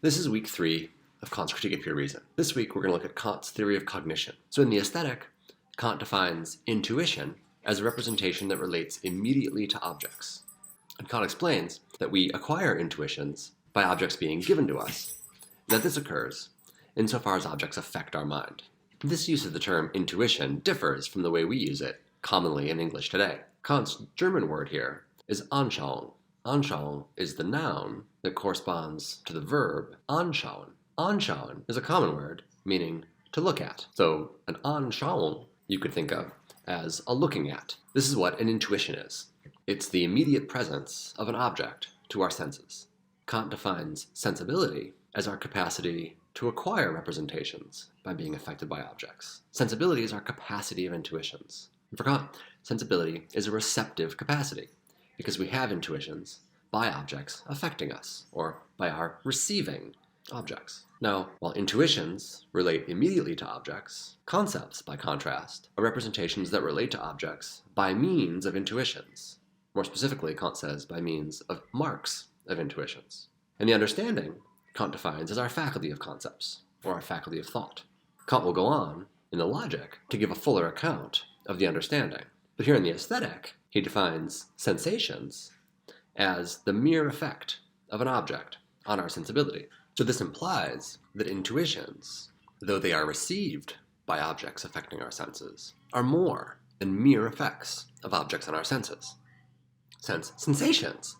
This is week 3 of Kant's Critique of Pure Reason. This week we're going to look at Kant's theory of cognition. So in the Aesthetic, Kant defines intuition as a representation that relates immediately to objects. And Kant explains that we acquire intuitions by objects being given to us, and that this occurs insofar as objects affect our mind. This use of the term intuition differs from the way we use it commonly in English today. Kant's German word here is Anschauung. Anschauung is the noun that corresponds to the verb anschauen. Anschauen is a common word meaning to look at. So an Anschauung you could think of as a looking at. This is what an intuition is. It's the immediate presence of an object to our senses. Kant defines sensibility as our capacity to acquire representations by being affected by objects. Sensibility is our capacity of intuitions. And for Kant, sensibility is a receptive capacity, because we have intuitions by objects affecting us, or by our receiving objects. Now, while intuitions relate immediately to objects, concepts, by contrast, are representations that relate to objects by means of intuitions. More specifically, Kant says by means of marks of intuitions. And the understanding, Kant defines as our faculty of concepts, or our faculty of thought. Kant will go on, in the Logic, to give a fuller account of the understanding. But here in the Aesthetic, he defines sensations as the mere effect of an object on our sensibility. So this implies that intuitions, though they are received by objects affecting our senses, are more than mere effects of objects on our senses, since sensations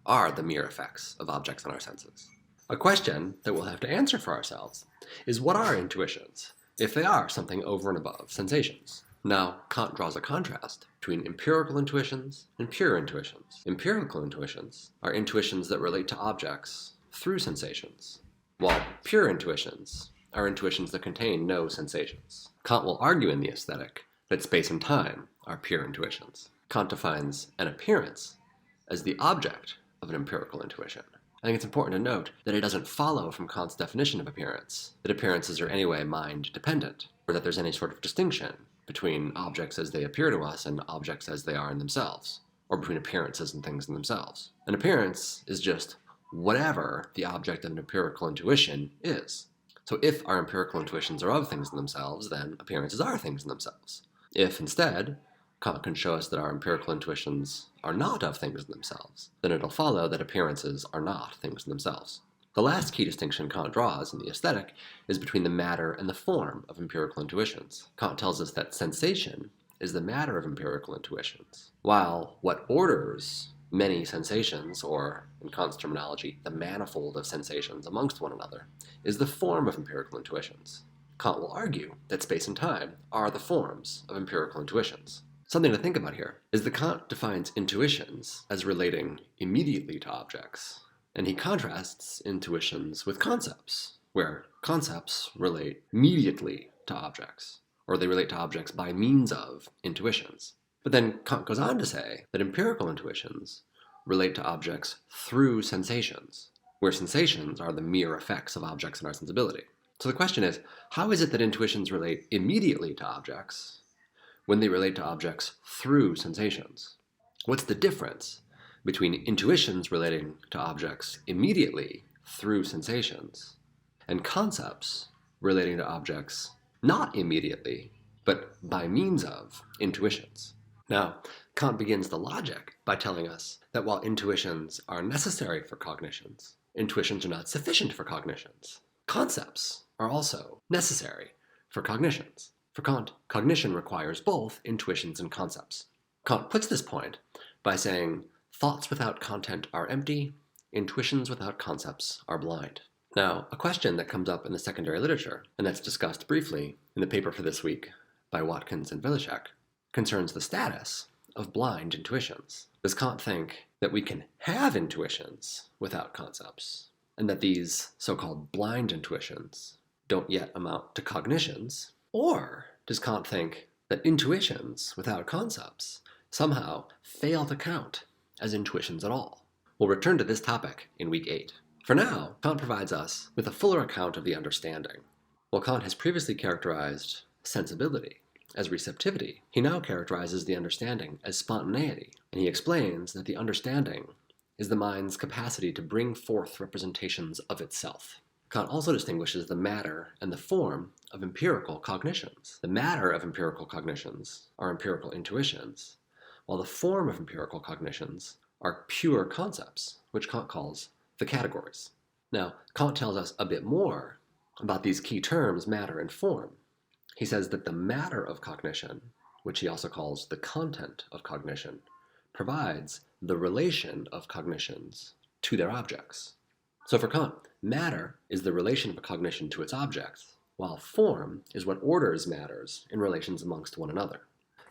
are the mere effects of objects on our senses. A question that we'll have to answer for ourselves is, what are intuitions if they are something over and above sensations? Now, Kant draws a contrast between empirical intuitions and pure intuitions. Empirical intuitions are intuitions that relate to objects through sensations, while pure intuitions are intuitions that contain no sensations. Kant will argue in the Aesthetic that space and time are pure intuitions. Kant defines an appearance as the object of an empirical intuition. I think it's important to note that it doesn't follow from Kant's definition of appearance that appearances are anyway mind-dependent, or that there's any sort of distinction between objects as they appear to us and objects as they are in themselves, or between appearances and things in themselves. An appearance is just whatever the object of an empirical intuition is. So if our empirical intuitions are of things in themselves, then appearances are things in themselves. If instead, Kant can show us that our empirical intuitions are not of things in themselves, then it'll follow that appearances are not things in themselves. The last key distinction Kant draws in the Aesthetic is between the matter and the form of empirical intuitions. Kant tells us that sensation is the matter of empirical intuitions, while what orders many sensations, or in Kant's terminology, the manifold of sensations amongst one another, is the form of empirical intuitions. Kant will argue that space and time are the forms of empirical intuitions. Something to think about here is that Kant defines intuitions as relating immediately to objects, and he contrasts intuitions with concepts, where concepts relate mediately to objects, or they relate to objects by means of intuitions. But then Kant goes on to say that empirical intuitions relate to objects through sensations, where sensations are the mere effects of objects in our sensibility. So the question is, how is it that intuitions relate immediately to objects when they relate to objects through sensations? What's the difference between intuitions relating to objects immediately through sensations and concepts relating to objects not immediately, but by means of intuitions? Now, Kant begins the Logic by telling us that while intuitions are necessary for cognitions, intuitions are not sufficient for cognitions. Concepts are also necessary for cognitions. For Kant, cognition requires both intuitions and concepts. Kant puts this point by saying, thoughts without content are empty, intuitions without concepts are blind. Now, a question that comes up in the secondary literature, and that's discussed briefly in the paper for this week by Watkins and Vilishek, concerns the status of blind intuitions. Does Kant think that we can have intuitions without concepts, and that these so-called blind intuitions don't yet amount to cognitions? Or does Kant think that intuitions without concepts somehow fail to count as intuitions at all? We'll return to this topic in week 8. For now, Kant provides us with a fuller account of the understanding. While Kant has previously characterized sensibility as receptivity, he now characterizes the understanding as spontaneity, and he explains that the understanding is the mind's capacity to bring forth representations of itself. Kant also distinguishes the matter and the form of empirical cognitions. The matter of empirical cognitions are empirical intuitions, while the form of empirical cognitions are pure concepts, which Kant calls the categories. Now, Kant tells us a bit more about these key terms, matter and form. He says that the matter of cognition, which he also calls the content of cognition, provides the relation of cognitions to their objects. So for Kant, matter is the relation of a cognition to its objects, while form is what orders matters in relations amongst one another.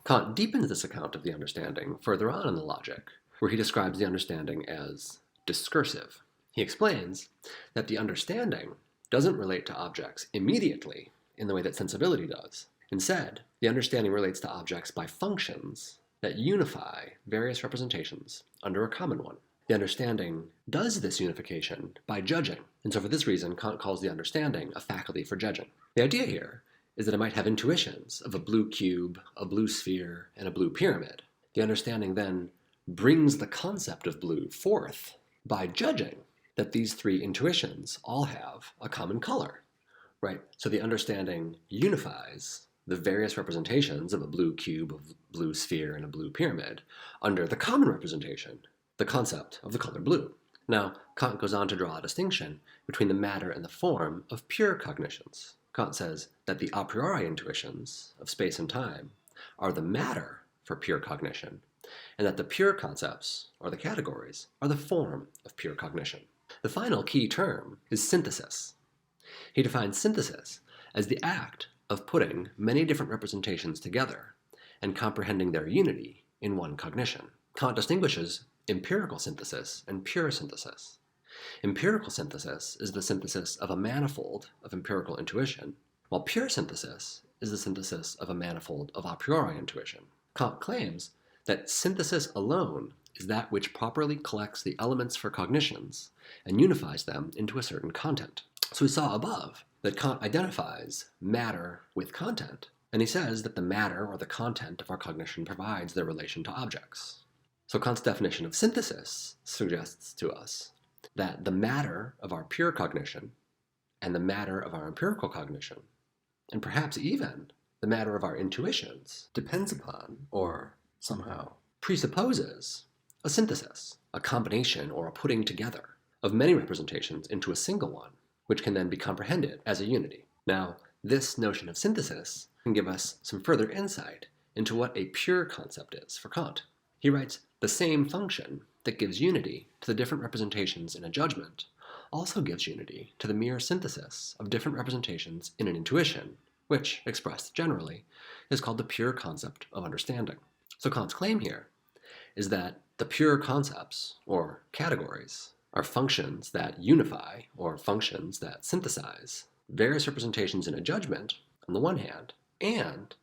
Kant deepens this account of the understanding further on in the Logic, where he describes the understanding as discursive. He explains that the understanding doesn't relate to objects immediately in the way that sensibility does. Instead, the understanding relates to objects by functions that unify various representations under a common one. The understanding does this unification by judging, and so for this reason, Kant calls the understanding a faculty for judging. The idea here is that it might have intuitions of a blue cube, a blue sphere, and a blue pyramid. The understanding then brings the concept of blue forth by judging that these three intuitions all have a common color, right? So the understanding unifies the various representations of a blue cube, a blue sphere, and a blue pyramid under the common representation, the concept of the color blue. Now, Kant goes on to draw a distinction between the matter and the form of pure cognitions. Kant says that the a priori intuitions of space and time are the matter for pure cognition, and that the pure concepts, or the categories, are the form of pure cognition. The final key term is synthesis. He defines synthesis as the act of putting many different representations together and comprehending their unity in one cognition. Kant distinguishes empirical synthesis and pure synthesis. Empirical synthesis is the synthesis of a manifold of empirical intuition, while pure synthesis is the synthesis of a manifold of a priori intuition. Kant claims that synthesis alone is that which properly collects the elements for cognitions and unifies them into a certain content. So we saw above that Kant identifies matter with content, and he says that the matter or the content of our cognition provides their relation to objects. So Kant's definition of synthesis suggests to us that the matter of our pure cognition and the matter of our empirical cognition, and perhaps even the matter of our intuitions, depends upon, or somehow presupposes, a synthesis, a combination or a putting together of many representations into a single one, which can then be comprehended as a unity. Now, this notion of synthesis can give us some further insight into what a pure concept is for Kant. He writes, the same function that gives unity to the different representations in a judgment also gives unity to the mere synthesis of different representations in an intuition, which, expressed generally, is called the pure concept of understanding. So Kant's claim here is that the pure concepts, or categories, are functions that unify, or functions that synthesize, various representations in a judgment, on the one hand, and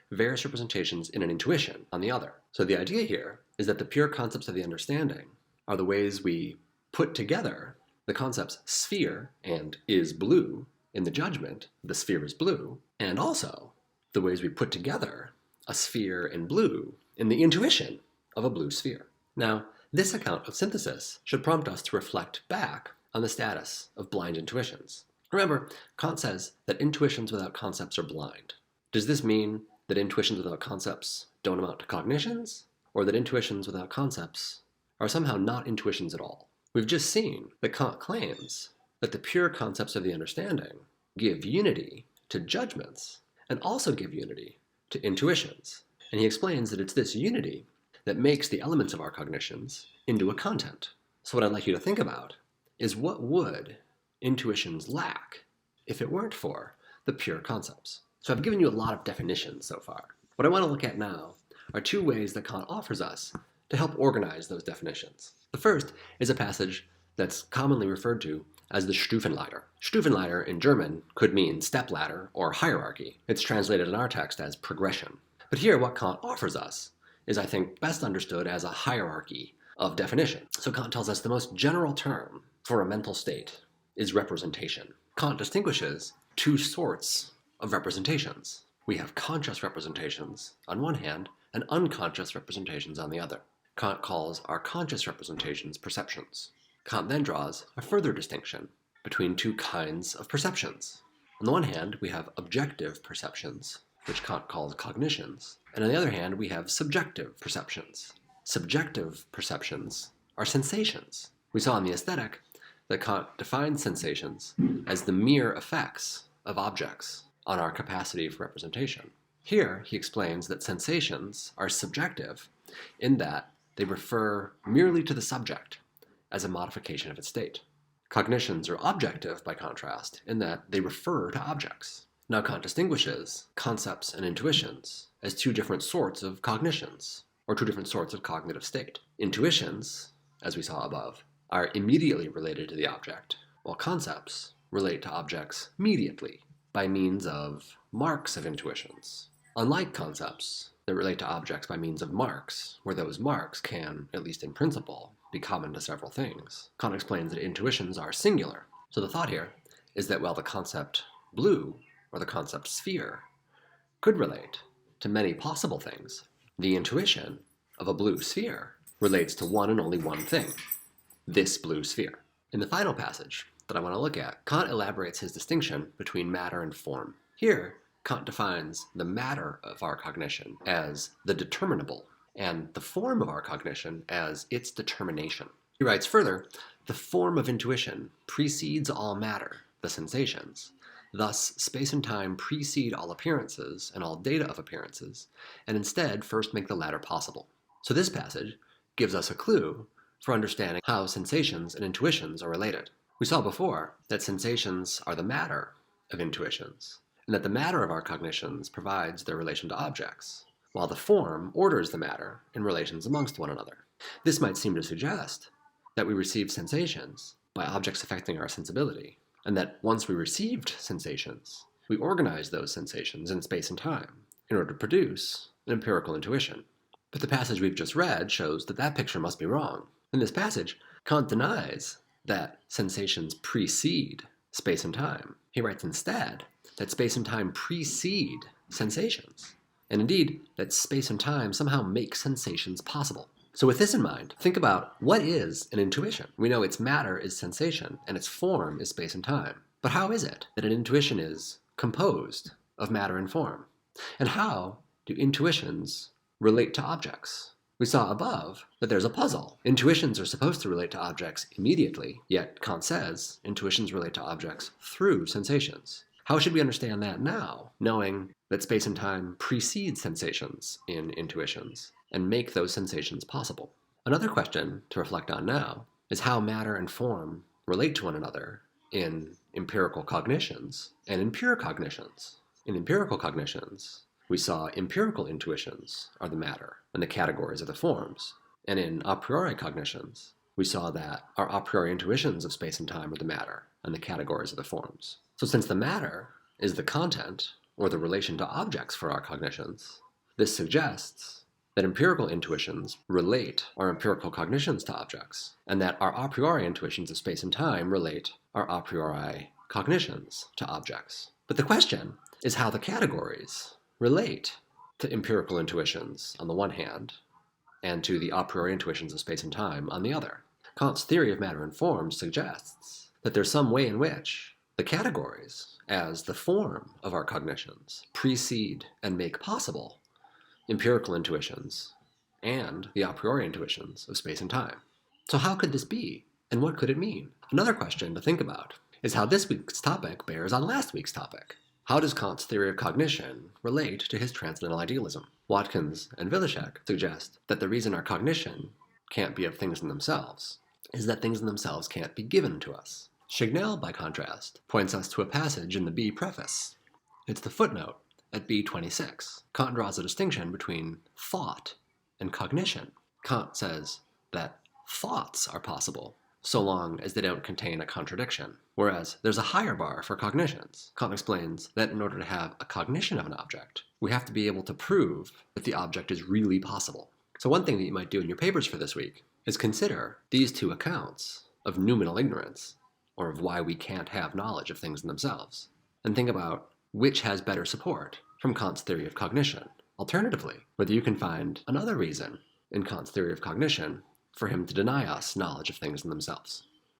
various representations in an intuition, on the other. So the idea here is that the pure concepts of the understanding are the ways we put together the concepts sphere and is blue in the judgment, the sphere is blue, and also the ways we put together a sphere and blue in the intuition of a blue sphere. Now, this account of synthesis should prompt us to reflect back on the status of blind intuitions. Remember, Kant says that intuitions without concepts are blind. Does this mean that intuitions without concepts don't amount to cognitions, or that intuitions without concepts are somehow not intuitions at all? We've just seen that Kant claims that the pure concepts of the understanding give unity to judgments and also give unity to intuitions. And he explains that it's this unity that makes the elements of our cognitions into a content. So what I'd like you to think about is, what would intuitions lack if it weren't for the pure concepts? So I've given you a lot of definitions so far. What I want to look at now are two ways that Kant offers us to help organize those definitions. The first is a passage that's commonly referred to as the Stufenleiter. Stufenleiter in German could mean step ladder or hierarchy. It's translated in our text as progression. But here what Kant offers us is, I think, best understood as a hierarchy of definition. So Kant tells us the most general term for a mental state is representation. Kant distinguishes two sorts of representations. We have conscious representations on one hand and unconscious representations on the other. Kant calls our conscious representations perceptions. Kant then draws a further distinction between two kinds of perceptions. On the one hand, we have objective perceptions, which Kant calls cognitions, and on the other hand, we have subjective perceptions. Subjective perceptions are sensations. We saw in the Aesthetic that Kant defined sensations as the mere effects of objects on our capacity for representation. Here, he explains that sensations are subjective in that they refer merely to the subject as a modification of its state. Cognitions are objective, by contrast, in that they refer to objects. Now, Kant distinguishes concepts and intuitions as two different sorts of cognitions, or two different sorts of cognitive state. Intuitions, as we saw above, are immediately related to the object, while concepts relate to objects mediately by means of marks of intuitions. Unlike concepts that relate to objects by means of marks, where those marks can, at least in principle, be common to several things, Kant explains that intuitions are singular. So the thought here is that while the concept blue, or the concept sphere, could relate to many possible things, the intuition of a blue sphere relates to one and only one thing, this blue sphere. In the final passage that I want to look at, Kant elaborates his distinction between matter and form. Here, Kant defines the matter of our cognition as the determinable, and the form of our cognition as its determination. He writes further, the form of intuition precedes all matter, the sensations. Thus, space and time precede all appearances and all data of appearances, and instead first make the latter possible. So this passage gives us a clue for understanding how sensations and intuitions are related. We saw before that sensations are the matter of intuitions, and that the matter of our cognitions provides their relation to objects, while the form orders the matter in relations amongst one another. This might seem to suggest that we receive sensations by objects affecting our sensibility, and that once we received sensations, we organize those sensations in space and time in order to produce an empirical intuition. But the passage we've just read shows that that picture must be wrong. In this passage, Kant denies that sensations precede space and time. He writes instead that space and time precede sensations, and indeed that space and time somehow make sensations possible. So with this in mind, think about what is an intuition. We know its matter is sensation, and its form is space and time. But how is it that an intuition is composed of matter and form? And how do intuitions relate to objects? We saw above that there's a puzzle. Intuitions are supposed to relate to objects immediately, yet Kant says intuitions relate to objects through sensations. How should we understand that now, knowing that space and time precede sensations in intuitions and make those sensations possible? Another question to reflect on now is how matter and form relate to one another in empirical cognitions and in pure cognitions. In empirical cognitions, we saw empirical intuitions are the matter and the categories are the forms. And in a priori cognitions, we saw that our a priori intuitions of space and time are the matter and the categories are the forms. So since the matter is the content or the relation to objects for our cognitions, this suggests that empirical intuitions relate our empirical cognitions to objects, and that our a priori intuitions of space and time relate our a priori cognitions to objects. But the question is how the categories relate to empirical intuitions on the one hand, and to the a priori intuitions of space and time on the other. Kant's theory of matter and form suggests that there's some way in which the categories, as the form of our cognitions, precede and make possible empirical intuitions and the a priori intuitions of space and time. So how could this be, and what could it mean? Another question to think about is how this week's topic bears on last week's topic. How does Kant's theory of cognition relate to his transcendental idealism? Watkins and Wilczek suggest that the reason our cognition can't be of things in themselves is that things in themselves can't be given to us. Chignell, by contrast, points us to a passage in the B preface. It's the footnote at B26. Kant draws a distinction between thought and cognition. Kant says that thoughts are possible so long as they don't contain a contradiction, whereas there's a higher bar for cognitions. Kant explains that in order to have a cognition of an object, we have to be able to prove that the object is really possible. So one thing that you might do in your papers for this week is consider these two accounts of noumenal ignorance, or of why we can't have knowledge of things in themselves, and think about which has better support from Kant's theory of cognition. Alternatively, whether you can find another reason in Kant's theory of cognition for him to deny us knowledge of things in themselves.